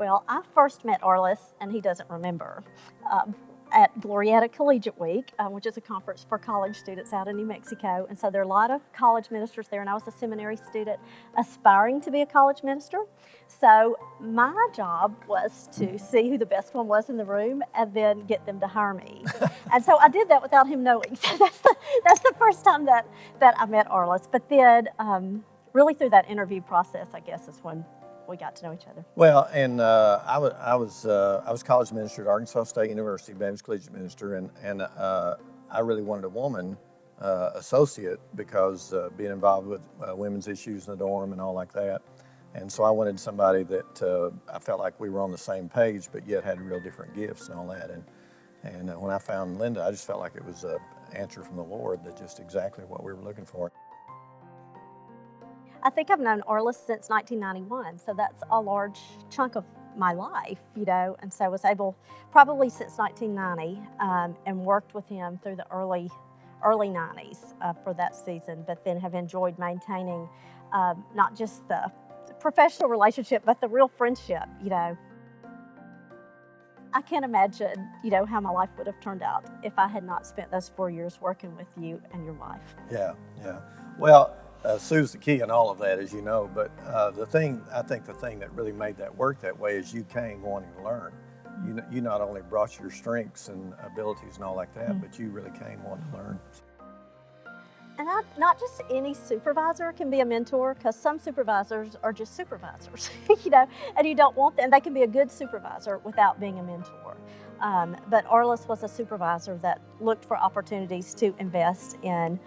Well, I first met Arliss, and he doesn't remember, at Glorieta Collegiate Week, which is a conference for college students out in New Mexico. And so there are a lot of college ministers there, and I was a seminary student aspiring to be a college minister. So my job was to see who the best one was in the room and then get them to hire me. And so I did that without him knowing. So that's the first time that I met Arliss. But then really through that interview process, I guess, is when we got to know each other. Well, and I was college minister at Arkansas State University, Baptist Collegiate Minister, and I really wanted a woman associate because being involved with women's issues in the dorm and all like that, and so I wanted somebody that I felt like we were on the same page, but yet had real different gifts and all that. And when I found Linda, I just felt like it was an answer from the Lord, that just exactly what we were looking for. I think I've known Arliss since 1991, so that's a large chunk of my life, and so I was able, probably since 1990, and worked with him through the early 90s for that season, but then have enjoyed maintaining not just the professional relationship, but the real friendship, I can't imagine, how my life would have turned out if I had not spent those 4 years working with you and your wife. Yeah. Well, Sue's the key in all of that, as you know, but I think the thing that really made that work that way is you came wanting to learn. You not only brought your strengths and abilities and all like that, but you really came wanting to learn. And not just any supervisor can be a mentor, because some supervisors are just supervisors, and you don't want them. And they can be a good supervisor without being a mentor. But Arliss was a supervisor that looked for opportunities to invest in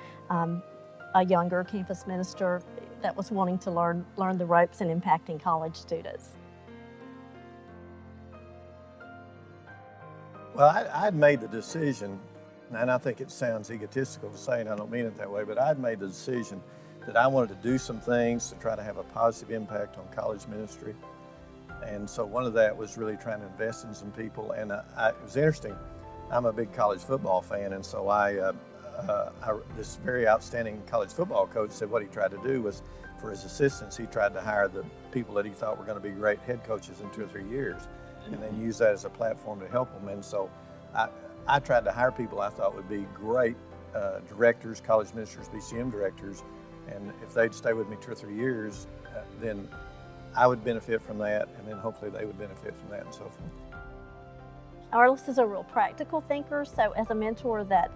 a younger campus minister that was wanting to learn the ropes and impacting college students. Well, I'd made the decision, and I think it sounds egotistical to say, and I don't mean it that way, but I'd made the decision that I wanted to do some things to try to have a positive impact on college ministry. And so one of that was really trying to invest in some people. And it was interesting. I'm a big college football fan, and so this very outstanding college football coach said what he tried to do was, for his assistants, he tried to hire the people that he thought were going to be great head coaches in 2 or 3 years, and then use that as a platform to help them. And so I tried to hire people I thought would be great directors, college ministers, BCM directors, and if they'd stay with me 2 or 3 years, then I would benefit from that, and then hopefully they would benefit from that, and so forth. Arliss is a real practical thinker, so as a mentor that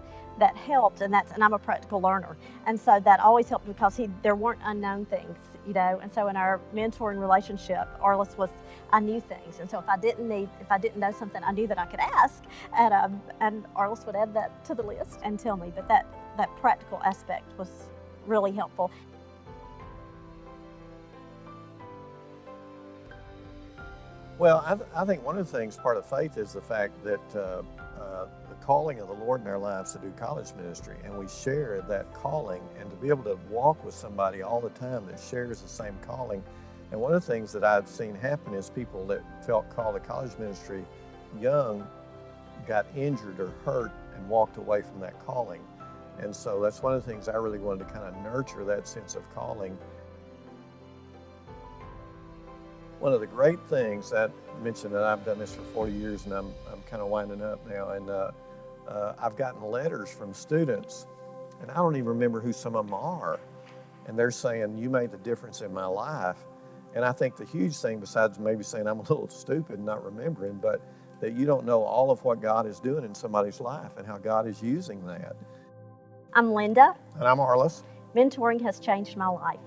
helped, and I'm a practical learner, and so that always helped because there weren't unknown things, and so in our mentoring relationship, I knew things, and so if I didn't know something, I knew that I could ask, and Arliss would add that to the list and tell me. But that practical aspect was really helpful. Well, I think one of the things, part of faith, is the fact that the calling of the Lord in our lives to do college ministry, and we share that calling, and to be able to walk with somebody all the time that shares the same calling. And one of the things that I've seen happen is people that felt called to college ministry young got injured or hurt and walked away from that calling. And so that's one of the things I really wanted to kind of nurture, that sense of calling. One of the great things that I mentioned, that I've done this for 40 years, and I'm kind of winding up now, and I've gotten letters from students, and I don't even remember who some of them are, and they're saying, "You made the difference in my life." And I think the huge thing, besides maybe saying I'm a little stupid and not remembering, but that you don't know all of what God is doing in somebody's life and how God is using that. I'm Linda. And I'm Arliss. Mentoring has changed my life.